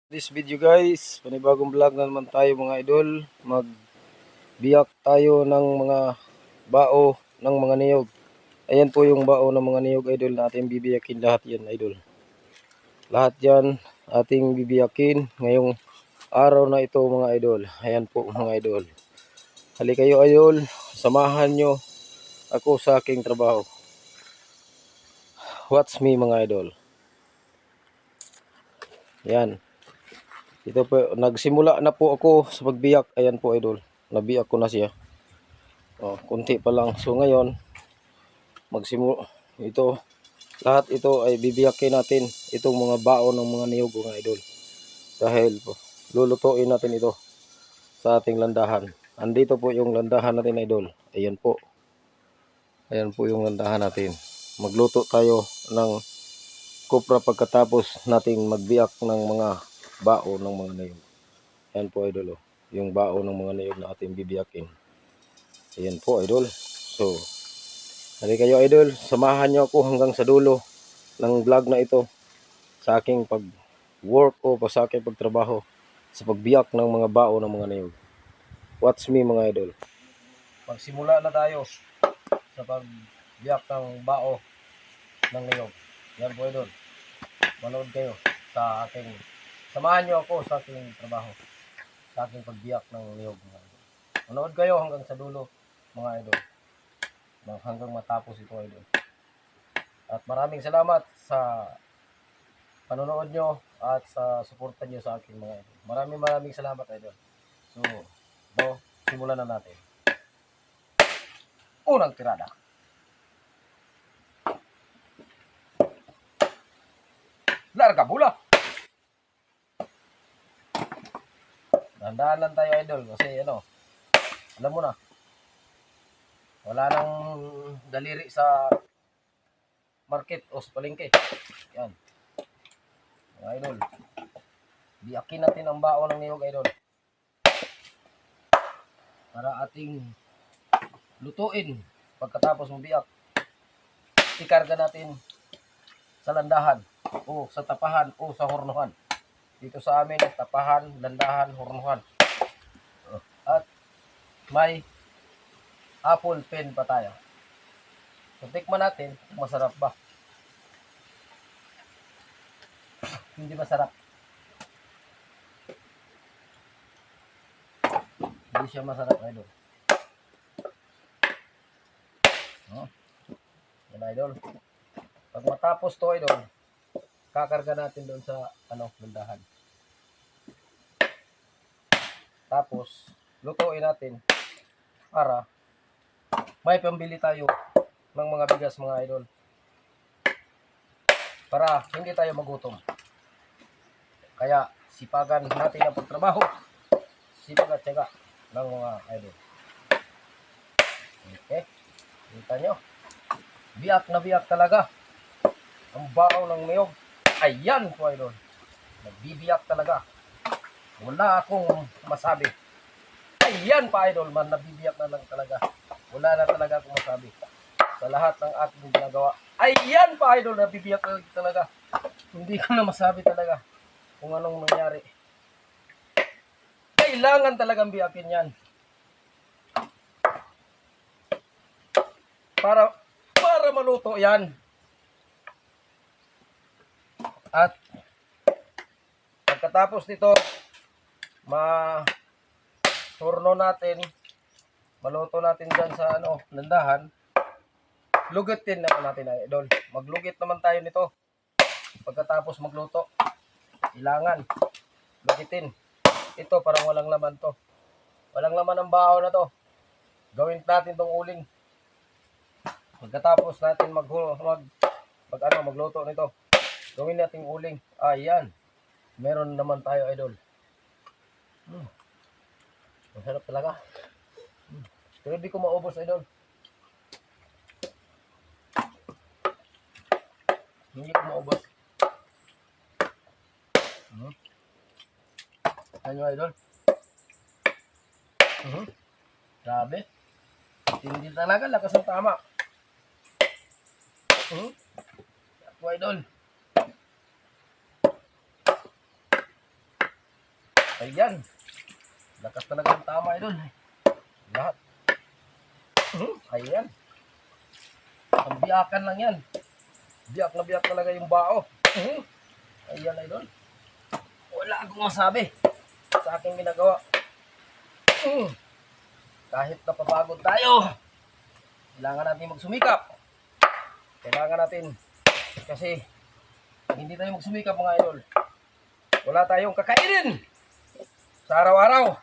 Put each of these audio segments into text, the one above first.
This video guys, panibagong vlog na naman tayo mga idol. Magbiyak tayo ng mga bao ng mga niyog. Ayan po yung bao ng mga niyog idol na ating bibiyakin lahat yan idol. Lahat yan ating bibiyakin ngayong araw na ito mga idol. Ayan po mga idol. Halika kayo idol, samahan nyo ako sa aking trabaho. Watch me mga idol. Yan. Ito po, nagsimula na po ako sa pagbiyak. Ayan po idol, nabiyak ko na siya. Kunti pa lang. So ngayon, ito, lahat ito ay bibiyakin natin itong mga baon ng mga niyog mga idol. Dahil po, lulutuin natin ito sa ating landahan. Andito po yung landahan natin idol. Ayan po. Ayan po yung landahan natin. Magluto tayo ng kopra pagkatapos nating magbiyak ng mga baon ng mga niyog. Ayan po idol. Yung baon ng mga niyog na ating bibiyakin. Ayan po idol. So, halika kayo idol, samahan nyo ako hanggang sa dulo ng vlog na ito sa aking pag-work o sa aking pagtrabaho sa pagbiyak ng mga bao ng mga niyog. Watch me mga idol. Magsimula na tayo sa pagbiyak ng bao ng niyog. Yan po idol. Manood kayo sa aking, samahan nyo ako sa aking trabaho, sa aking pagbiyak ng niyog mga idol. Manood kayo hanggang sa dulo mga idol, hanggang matapos ito idol. At maraming salamat sa panonood nyo at sa suporta nyo sa akin mga idol. Maraming salamat idol. So, simulan na natin. Unang tirada. Larga bola. Dahan-dahan lang tayo idol kasi alam mo na, wala nang daliri sa market o sa palengke. Yan. Mga idol, biyakin natin ang baon ng niyog idol para ating lutuin. Pagkatapos ng biyak, ikarga natin sa landahan o sa tapahan o sa hornuhan. Dito sa amin, tapahan, landahan, hornuhan. At may apple pen pa tayo. So, tikman natin kung masarap ba. Hindi masarap. Hindi siya masarap idol. Yan idol. Pag matapos to idol, kakarga natin doon sa landahan. Tapos lutuin natin para may pambili tayo ng mga bigas mga idol. Para hindi tayo magutom. Kaya sipagan natin ang pagtrabaho. Sipag at tiyaga ng mga idol. Okay? Kita nyo? Biyak na biyak talaga. Ang bao ng niyog. Ayan po idol. Nagbibiyak talaga. Wala akong masabi. Ayan pa idol man. Nabibiyak na lang talaga. Wala na talaga akong masabi. Sa lahat ng aking ginagawa. Ayan pa idol. Nabibiyak na talaga. Hindi ko na masabi talaga kung anong nangyari. Kailangan talagang biyakin yan. Para maluto yan. At pagkatapos nito, ma-turno natin, maluto natin dyan sa landahan, lugitin naman natin idol. Maglugit naman tayo nito. Pagkatapos magluto, kailangan lugitin. Ito parang walang laman to. Walang laman ang bao na to. Gawin natin tong uling. Pagkatapos natin magluto nito, gawin natin uling. Ayan. Meron naman tayo idol. Masarap talaga. Pero di ko maubos idol. Hindi ko maubos. Ano idol? Grabe. Hindi talaga, lakas ng tama. Ako idol. Ayan. Lakas talaga ang tama idol. Lahat. Ayan. Ang biyakan lang yan. Biyak na biyak talaga yung bao. Ayan idol. Wala akong masabi sa aking ginagawa. Kahit napapagod tayo, kailangan natin magsumikap. Kailangan natin kasi pag hindi tayo magsumikap mga idol, wala tayong kakainin sa araw-araw.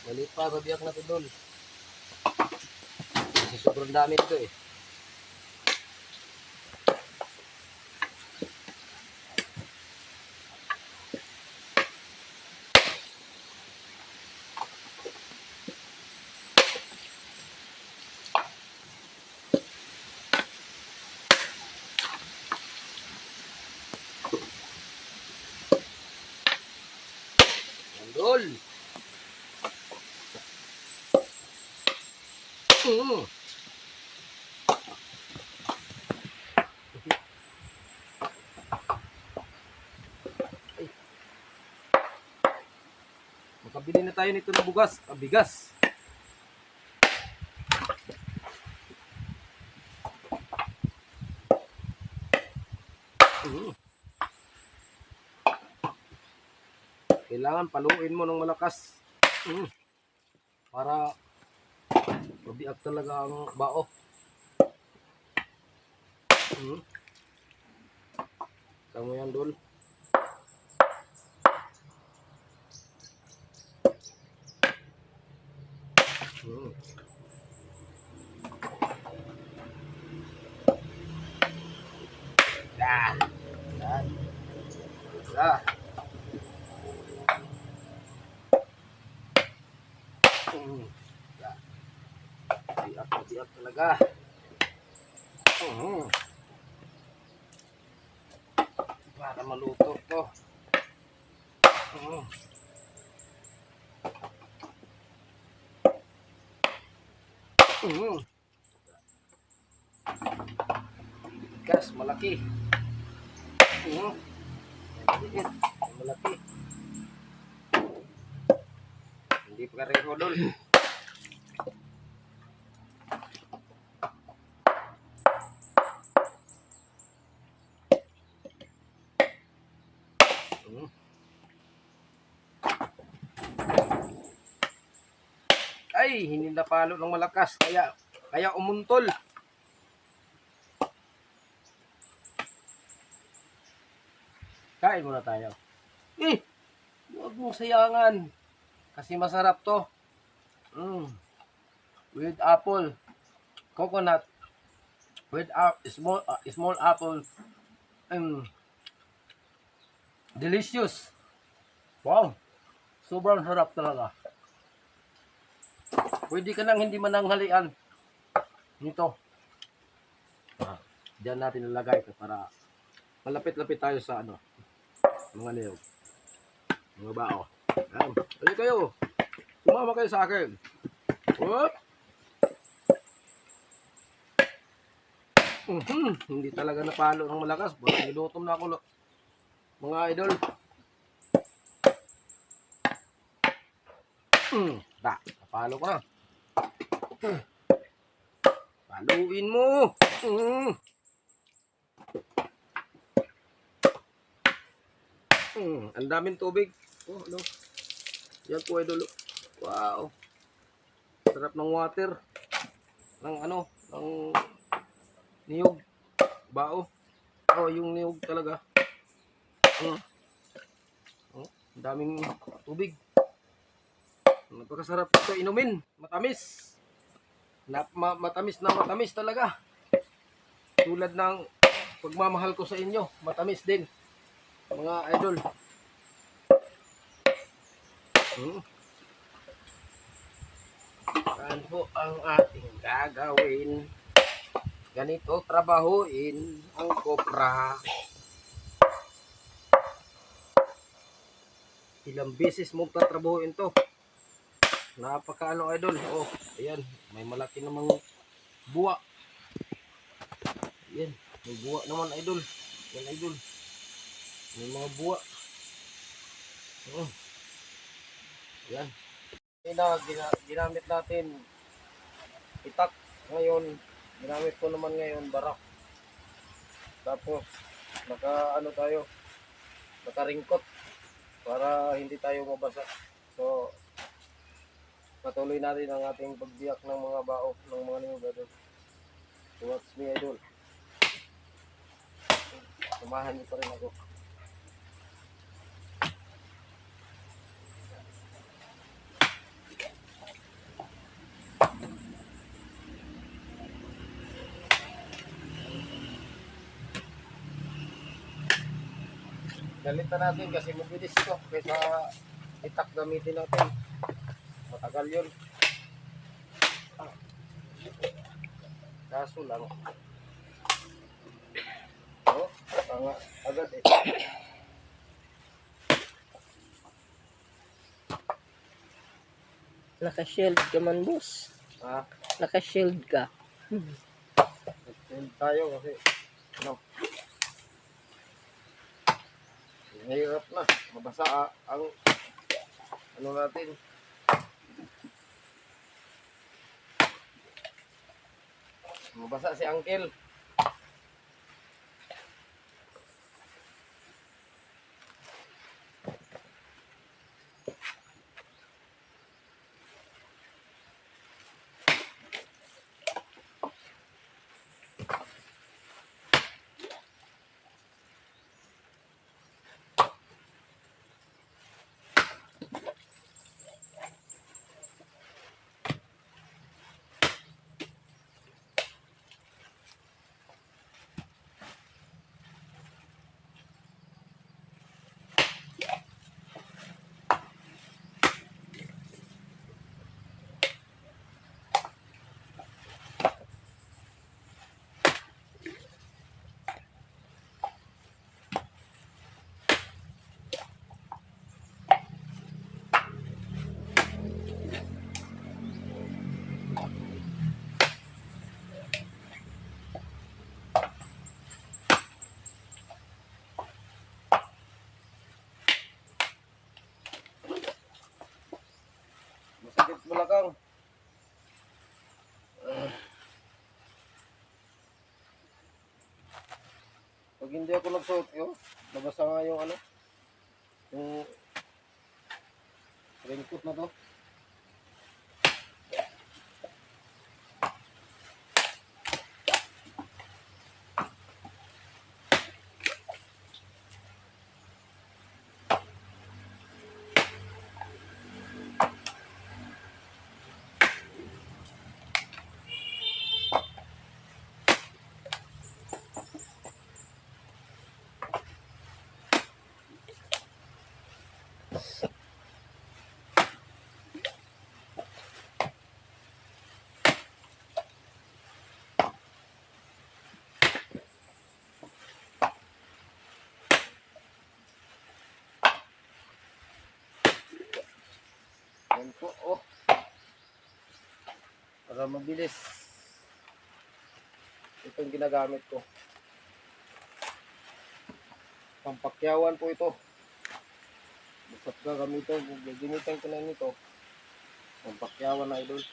Maliit pa, babiyak natin doon. Kasi sobrang dami ito eh. Mandol. Makabili na tayo nito ng bugas, bigas. Kailangan paluin mo ng malakas. Para mabiyak talaga ang bao. Tama yan, Dol. Yan. Yan. Yan. Biyak talaga. Para maluto to. Bigas, malaki. Maliit, malaki. Hindi pa kareho, Dol. Ay, hindi napalo ng malakas, kaya umuntol. Kain muna tayo. Huwag mong sayangan. Kasi masarap to. With apple, coconut, with small apple. Delicious. Wow. Sobrang sarap talaga. Pwede ka nang hindi mananghalian nito. Diyan natin nilagay ito para malapit-lapit tayo sa mga niyog, mga bao. Ayan. Ayun kayo. Sumama kayo sa akin. Whoop. Hindi talaga napalo ng malakas. Baka nilutom na ako, mga idol. Napalo ko na. Paluin mo. Ang daming tubig. Yan po idol. Wow. Sarap ng water. Ng niyog. Bao. Yung niyog talaga. Ang daming tubig. Napakasarap ito inumin. Matamis. Matamis na matamis talaga. Tulad ng pagmamahal ko sa inyo. Matamis din. Mga idol. Saan po ang ating gagawin? Ganito trabahuin ang kopra. Ilang beses mong tatrabahuin to. Napakaano idol. Ayan, may malaki namang buwa. Yan, may buwa naman idol. Yan idol. May mga buwa. Oh, yan. Ginamit natin itak. Ngayon, ginamit ko naman ngayon barak. Tapos, ano tayo, nakaringkot para hindi tayo mabasa. So, patuloy natin ang ating pagbiyak ng mga bao ng mga niyog idol. So, watch me idol. Samahan niyo pa rin ako. Galitan natin kasi mabilis ito kaysa itak gamitin natin. Matagal yun. Kaso lang. Oh, tanga agad eh. Naka-shield ka man, boss. Ha? Naka-shield ka. Nag-shield tayo kasi ano. Mahirap na. Mabasa ang ano natin. Mabasa si Uncle. Masakit balakang. Pag hindi ako nagsuot, nabasa nga yung ano, yung raincoat na to. Yan po, para mabilis. Itong ginagamit ko. Pampakyawan po ito. Basta't gagamitin, gagamitin ko na nito. Pampakyawan na idol.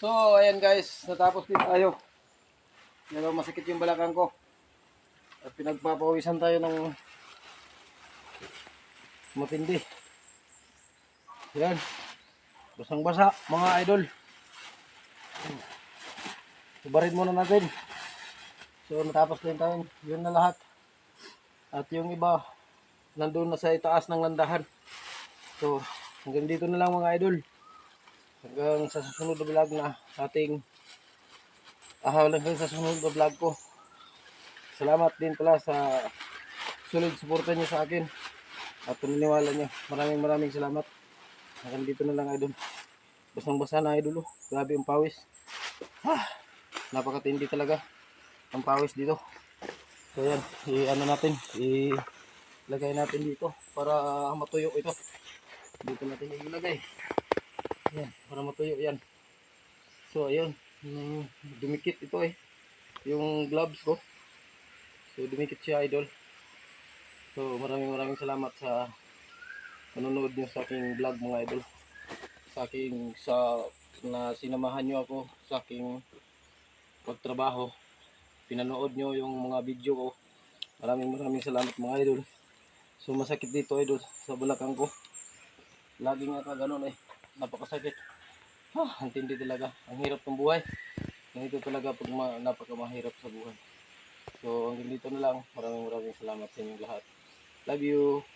So, ayan guys, natapos din tayo. Pero masakit yung balakang ko. At pinagpapawisan tayo ng matindi. Yan, basang-basa mga idol. Ibarin muna natin. So, natapos din tayo. Yun na lahat. At yung iba, nandun na sa itaas ng landahan. So, hanggang dito na lang mga idol. Hanggang sa susunod na vlog na ating hanggang sa susunod na vlog ko. Salamat din pala sa solid suporta niyo sa akin at paniniwala niyo. Maraming salamat. Hanggang dito na lang idol. Basang-basa na idol. Oh. Grabe ang pawis. Napakatindi talaga ang pawis dito. So yan, i-ano natin, ilagay natin dito para matuyo ito. Dito natin ilagay. Yan, para matuyo yan. So ayun, dumikit ito yung gloves ko. So dumikit siya idol. So maraming salamat sa panonood niyo sa aking vlog mga idol. Na sinamahan niyo ako sa aking pagtrabaho. Pinanood niyo yung mga video ko. Maraming salamat mga idol. So masakit dito idol sa balakang ko. Lagi nga ganun napakasakit. Ang tindi talaga. Ang hirap ng buhay. Ganito talaga pag napakamahirap sa buhay. So hanggang dito na lang. Maraming salamat sa inyong lahat. Love you.